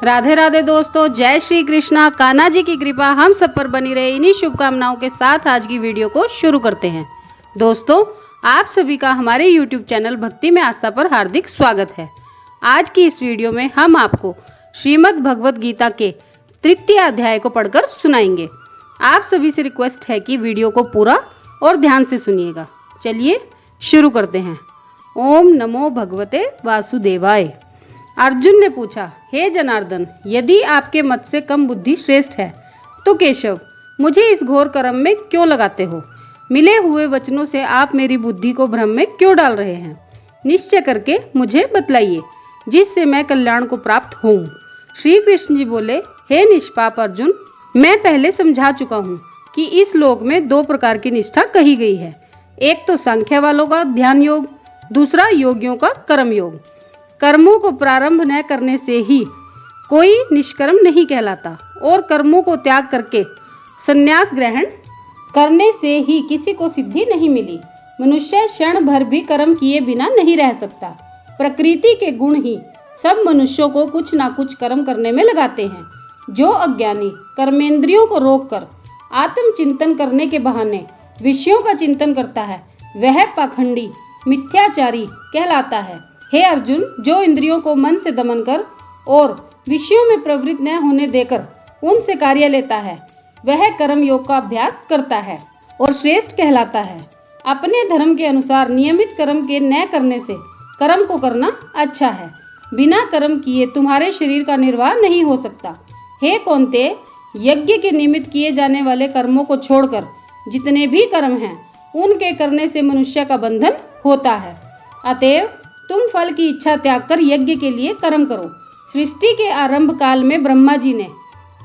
राधे राधे दोस्तों, जय श्री कृष्णा। कान्हा जी की कृपा हम सब पर बनी रहे, इन्हीं शुभकामनाओं के साथ आज की वीडियो को शुरू करते हैं। दोस्तों, आप सभी का हमारे YouTube चैनल भक्ति में आस्था पर हार्दिक स्वागत है। आज की इस वीडियो में हम आपको श्रीमद् भगवद गीता के तृतीय अध्याय को पढ़कर सुनाएंगे। आप सभी से रिक्वेस्ट है कि वीडियो को पूरा और ध्यान से सुनिएगा। चलिए शुरू करते हैं। ओम नमो भगवते वासुदेवाय। अर्जुन ने पूछा, हे जनार्दन, यदि आपके मत से कम बुद्धि श्रेष्ठ है तो केशव, मुझे इस घोर कर्म में क्यों लगाते हो? मिले हुए वचनों से आप मेरी बुद्धि को भ्रम में क्यों डाल रहे हैं? निश्चय करके मुझे बतलाइए, जिससे मैं कल्याण को प्राप्त होऊं। श्री कृष्ण जी बोले, हे निष्पाप अर्जुन, मैं पहले समझा चुका हूँ कि इस लोक में दो प्रकार की निष्ठा कही गई है। एक तो सांख्य वालों का ध्यान योग, दूसरा योगियों का कर्म योग। कर्मों को प्रारंभ न करने से ही कोई निष्कर्म नहीं कहलाता और कर्मों को त्याग करके संन्यास ग्रहण करने से ही किसी को सिद्धि नहीं मिली। मनुष्य क्षण भर भी कर्म किए बिना नहीं रह सकता। प्रकृति के गुण ही सब मनुष्यों को कुछ ना कुछ कर्म करने में लगाते हैं। जो अज्ञानी कर्मेंद्रियों को रोककर आत्मचिंतन करने के बहाने विषयों का चिंतन करता है, वह पाखंडी मिथ्याचारी कहलाता है। हे अर्जुन, जो इंद्रियों को मन से दमन कर और विषयों में प्रवृत्त न होने देकर उनसे कार्य लेता है, वह कर्म योग का अभ्यास करता है और श्रेष्ठ कहलाता है। अपने धर्म के अनुसार नियमित कर्म के न करने से कर्म को करना अच्छा है। बिना कर्म किए तुम्हारे शरीर का निर्वाह नहीं हो सकता। हे कौन्तेय, यज्ञ के निमित्त किए जाने वाले कर्मों को छोड़कर जितने भी कर्म हैं, उनके करने से मनुष्य का बंधन होता है। अतएव तुम फल की इच्छा त्याग कर यज्ञ के लिए कर्म करो। सृष्टि के आरंभ काल में ब्रह्मा जी ने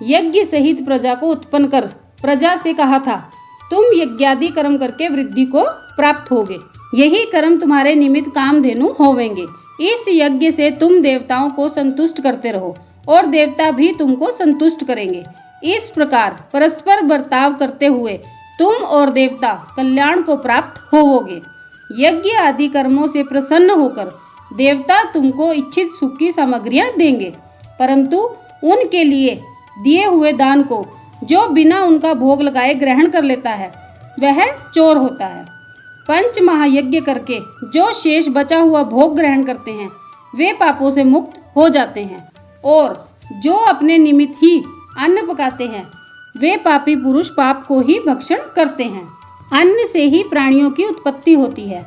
यज्ञ सहित प्रजा को उत्पन्न कर प्रजा से कहा था, तुम यज्ञादि कर्म करके वृद्धि को प्राप्त होगे। यही कर्म तुम्हारे निमित्त कामधेनु होवेंगे। इस यज्ञ से तुम देवताओं को संतुष्ट करते रहो और देवता भी तुमको संतुष्ट करेंगे। इस प्रकार परस्पर बर्ताव करते हुए तुम और देवता कल्याण को प्राप्त होवोगे। यज्ञ आदि कर्मों से प्रसन्न होकर देवता तुमको इच्छित सुख की सामग्रियां देंगे, परंतु उनके लिए दिए हुए दान को जो बिना उनका भोग लगाए ग्रहण कर लेता है, वह चोर होता है। पंच महायज्ञ करके जो शेष बचा हुआ भोग ग्रहण करते हैं, वे पापों से मुक्त हो जाते हैं, और जो अपने निमित्त ही अन्न पकाते हैं, वे पापी पुरुष पाप को ही भक्षण करते हैं। अन्न से ही प्राणियों की उत्पत्ति होती है।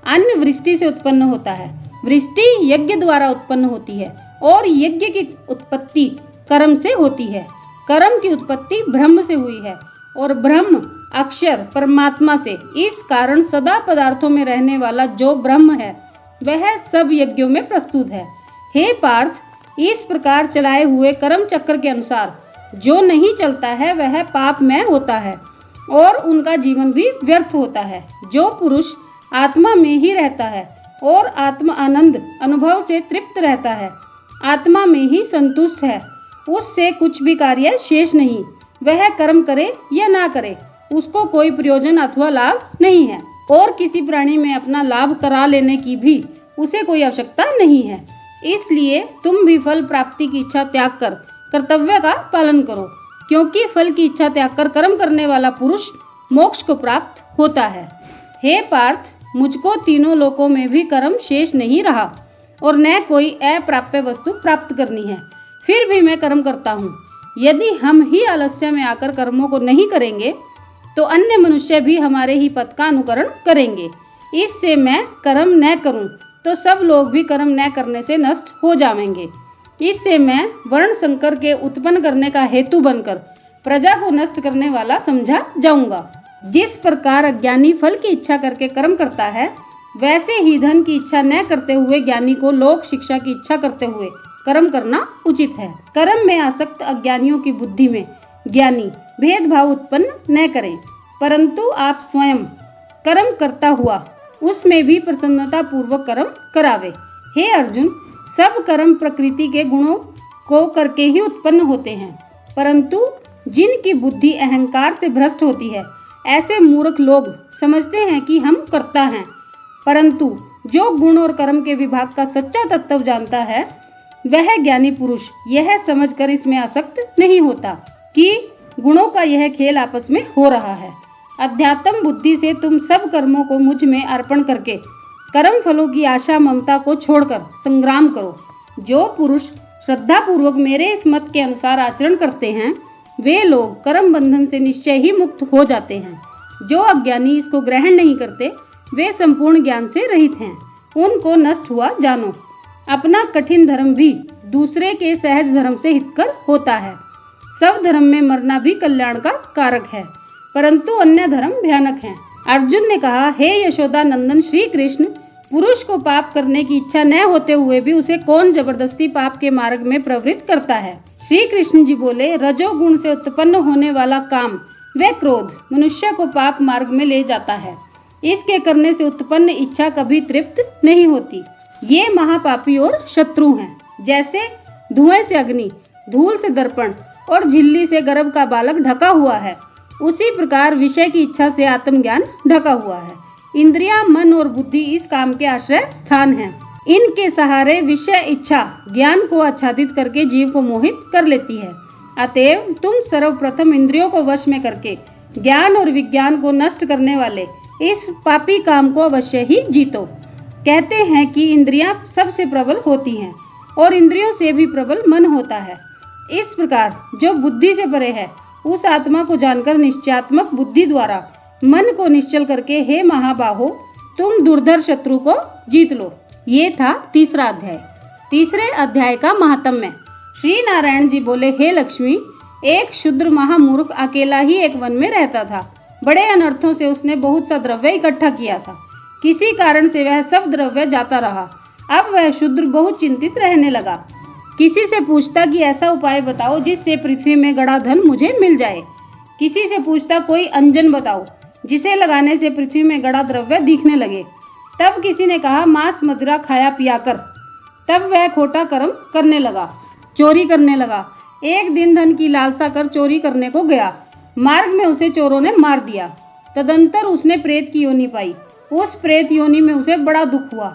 अन्न वृष्टि से उत्पन्न होता है, वृष्टि यज्ञ द्वारा उत्पन्न होती है, और यज्ञ की उत्पत्ति कर्म से होती है। कर्म की उत्पत्ति ब्रह्म से हुई है, और ब्रह्म अक्षर परमात्मा से। इस कारण सदा पदार्थों में रहने वाला जो ब्रह्म है, वह सब यज्ञों में प्रस्तुत है। हे पार्थ, इस प्रकार चलाए हुए कर्म चक्र के अनुसार जो नहीं चलता है, वह पापमय होता है और उनका जीवन भी व्यर्थ होता है। जो पुरुष आत्मा में ही रहता है और आत्म आनंद अनुभव से तृप्त रहता है, आत्मा में ही संतुष्ट है, उससे कुछ भी कार्य शेष नहीं। वह कर्म करे या ना करे, उसको कोई प्रयोजन अथवा लाभ नहीं है, और किसी प्राणी में अपना लाभ करा लेने की भी उसे कोई आवश्यकता नहीं है। इसलिए तुम भी फल प्राप्ति की इच्छा त्याग कर कर्तव्य का पालन करो, क्योंकि फल की इच्छा त्याग कर कर्म करने वाला पुरुष मोक्ष को प्राप्त होता है। हे पार्थ, मुझको तीनों लोकों में भी कर्म शेष नहीं रहा और न कोई अप्राप्य वस्तु प्राप्त करनी है, फिर भी मैं कर्म करता हूँ। यदि हम ही आलस्य में आकर कर्मों को नहीं करेंगे, तो अन्य मनुष्य भी हमारे ही पथ का अनुकरण करेंगे। इससे मैं कर्म न करूँ तो सब लोग भी कर्म न करने से नष्ट हो जाएंगे। इससे मैं वर्ण संकर के उत्पन्न करने का हेतु बनकर प्रजा को नष्ट करने वाला समझा जाऊंगा। जिस प्रकार अज्ञानी फल की इच्छा करके कर्म करता है, वैसे ही धन की इच्छा न करते हुए ज्ञानी को लोक शिक्षा की इच्छा करते हुए कर्म करना उचित है। कर्म में आसक्त अज्ञानियों की बुद्धि में ज्ञानी भेदभाव उत्पन्न न करें, परंतु आप स्वयं कर्म करता हुआ उसमें भी प्रसन्नता पूर्वक कर्म करावे। हे अर्जुन, सब कर्म प्रकृति के गुणों को करके ही उत्पन्न होते हैं, परंतु जिनकी बुद्धि अहंकार से भ्रष्ट होती है, ऐसे मूर्ख लोग समझते हैं कि हम कर्ता हैं, परंतु जो गुण और कर्म के विभाग का सच्चा तत्व जानता है, वह ज्ञानी पुरुष यह समझकर इसमें आसक्त नहीं होता कि गुणों का यह खेल आपस में हो रहा है। अध्यात्म बुद्धि से तुम सब कर्मों को मुझ में अर्पण करके कर्म फलों की आशा ममता को छोड़कर संग्राम करो। जो पुरुष श्रद्धा पूर्वक मेरे इस मत के अनुसार आचरण करते हैं वे लोग कर्म बंधन से निश्चय ही मुक्त हो जाते हैं। जो अज्ञानी इसको ग्रहण नहीं करते वे संपूर्ण ज्ञान से रहित हैं, उनको नष्ट हुआ जानो। अपना कठिन धर्म भी दूसरे के सहज धर्म से हितकर होता है। सब धर्म में मरना भी कल्याण का कारक है, परंतु अन्य धर्म भयानक हैं। अर्जुन ने कहा, हे यशोदा नंदन श्री कृष्ण, पुरुष को पाप करने की इच्छा न होते हुए भी उसे कौन जबरदस्ती पाप के मार्ग में प्रवृत्त करता है। श्री कृष्ण जी बोले, रजोगुण से उत्पन्न होने वाला काम व क्रोध मनुष्य को पाप मार्ग में ले जाता है। इसके करने से उत्पन्न इच्छा कभी तृप्त नहीं होती। ये महापापी और शत्रु हैं। जैसे धुएं से अग्नि, धूल से दर्पण और झिल्ली से गर्भ का बालक ढका हुआ है, उसी प्रकार विषय की इच्छा से आत्मज्ञान ढका हुआ है। इंद्रियां, मन और बुद्धि इस काम के आश्रय स्थान हैं। इनके सहारे विषय इच्छा ज्ञान को आच्छादित करके जीव को मोहित कर लेती है। अतएव तुम सर्वप्रथम इंद्रियों को वश में करके ज्ञान और विज्ञान को नष्ट करने वाले इस पापी काम को अवश्य ही जीतो। कहते हैं कि इंद्रियां सबसे प्रबल होती हैं और इंद्रियों से भी प्रबल मन होता है। इस प्रकार जो बुद्धि से परे है उस आत्मा को जानकर निश्चयात्मक बुद्धि द्वारा मन को निश्चल करके हे महाबाहो तुम दुर्धर शत्रु को जीत लो। ये था तीसरा अध्याय। तीसरे अध्याय का महात्म्य। श्री नारायण जी बोले, हे लक्ष्मी, एक शूद्र महामूर्ख अकेला ही एक वन में रहता था। बड़े अनर्थों से उसने बहुत सा द्रव्य इकट्ठा किया था। किसी कारण से वह सब द्रव्य जाता रहा। अब वह शूद्र बहुत चिंतित रहने लगा। किसी से पूछता कि ऐसा उपाय बताओ जिससे पृथ्वी में गड़ा धन मुझे मिल जाए। किसी से पूछता कोई अंजन बताओ जिसे लगाने से पृथ्वी में गड़ा द्रव्य दिखने लगे। तब किसी ने कहा मांस मदिरा खाया पिया कर। तब वह खोटा कर्म करने लगा, चोरी करने लगा। एक दिन धन की लालसा कर चोरी करने को गया। मार्ग में उसे चोरों ने मार दिया। तदंतर उसने प्रेत की योनि पाई। उस प्रेत योनि में उसे बड़ा दुख हुआ।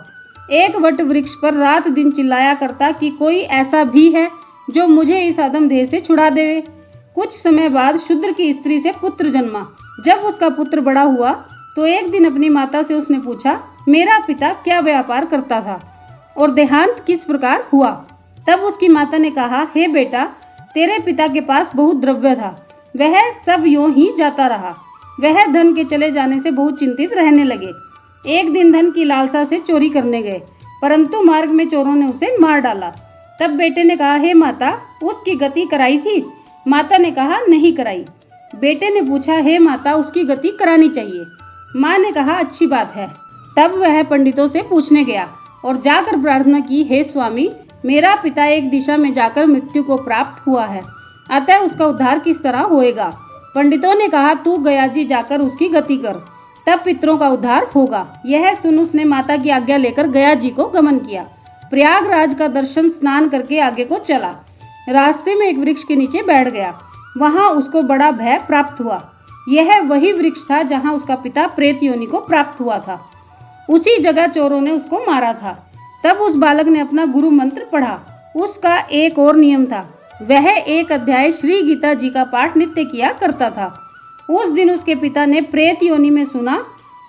एक वट वृक्ष पर रात दिन चिल्लाया करता कि कोई ऐसा भी है जो मुझे इस अधम देह से छुड़ा देवे। कुछ समय बाद शूद्र की स्त्री से पुत्र जन्मा। जब उसका पुत्र बड़ा हुआ तो एक दिन अपनी माता से उसने पूछा, मेरा पिता क्या व्यापार करता था और देहांत किस प्रकार हुआ। तब उसकी माता ने कहा, हे बेटा, तेरे पिता के पास बहुत द्रव्य था, वह सब यूं ही जाता रहा। वह धन के चले जाने से बहुत चिंतित रहने लगे। एक दिन धन की लालसा से चोरी करने गए, परंतु मार्ग में चोरों ने उसे मार डाला। तब बेटे ने कहा, हे माता, उसकी गति कराई थी। माता ने कहा, नहीं कराई। बेटे ने पूछा, हे माता, उसकी गति करानी चाहिए। माँ ने कहा, अच्छी बात है। तब वह पंडितों से पूछने गया और जाकर प्रार्थना की, हे स्वामी, मेरा पिता एक दिशा में जाकर मृत्यु को प्राप्त हुआ है, अतः उसका उद्धार किस तरह होएगा। पंडितों ने कहा, तू गयाजी जाकर उसकी गति कर, तब पितरों का उद्धार होगा। यह सुन उसने माता की आज्ञा लेकर गयाजी को गमन किया। प्रयागराज का दर्शन स्नान करके आगे को चला। रास्ते में एक वृक्ष के नीचे बैठ गया। वहां उसको बड़ा भय प्राप्त हुआ। यह वही वृक्ष था जहां उसका पिता प्रेत योनि को प्राप्त हुआ था। उसी जगह चोरों ने उसको मारा था। तब उस बालक ने अपना गुरु मंत्र पढ़ा। उसका एक और नियम था, वह एक अध्याय श्री गीता जी का पाठ नित्य किया करता था। उस दिन उसके पिता ने प्रेत योनि में सुना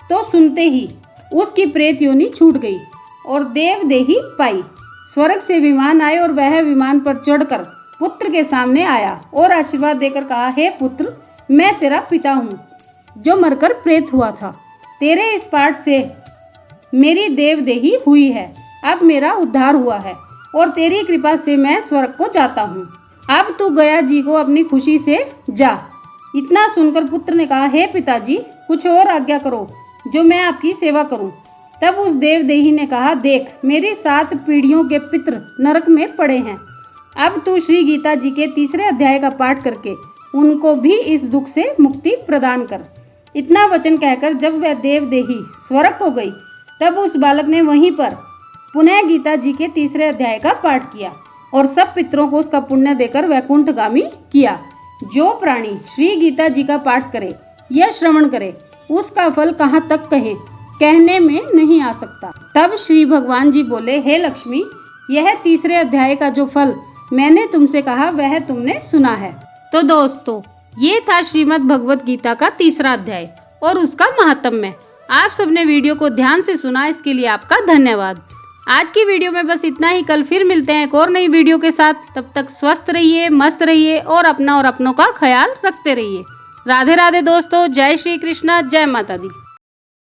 तो सुनते ही उसकी प्रेत योनि छूट गई और देवदेही पाई। स्वर्ग से विमान आए और वह विमान पर चढ़कर पुत्र के सामने आया और आशीर्वाद देकर कहा, हे पुत्र, मैं तेरा पिता हूँ जो मरकर प्रेत हुआ था। तेरे इस पाठ से मेरी देवदेही हुई है। अब मेरा उद्धार हुआ है और तेरी कृपा से मैं स्वर्ग को जाता हूँ। अब तू गया जी को अपनी खुशी से जा। इतना सुनकर पुत्र ने कहा, हे पिताजी, कुछ और आज्ञा करो जो मैं आपकी सेवा करूं। तब उस देवदेही ने कहा, देख, मेरी 7 पीढ़ियों के पितृ नरक में पड़े हैं। अब तू श्री गीता जी के 3 अध्याय का पाठ करके उनको भी इस दुख से मुक्ति प्रदान कर। इतना वचन कहकर जब वह देवदेही स्वर्ग को गई तब उस बालक ने वहीं पर पुनः गीता जी के 3 अध्याय का पाठ किया और सब पितरों को उसका पुण्य देकर वैकुंठगामी किया। जो प्राणी श्री गीता जी का पाठ करे या श्रवण करे उसका फल कहाँ तक कहने में नहीं आ सकता। तब श्री भगवान जी बोले, हे लक्ष्मी, यह तीसरे अध्याय का जो फल मैंने तुमसे कहा वह तुमने सुना है। तो दोस्तों, ये था श्रीमद् भगवत गीता का तीसरा अध्याय और उसका महात्म्य। आप सबने वीडियो को ध्यान से सुना, इसके लिए आपका धन्यवाद। आज की वीडियो में बस इतना ही। कल फिर मिलते हैं एक और नई वीडियो के साथ। तब तक स्वस्थ रहिए, मस्त रहिए और अपना और अपनों का ख्याल रखते रहिए। राधे राधे दोस्तों, जय श्री कृष्णा, जय माता दी।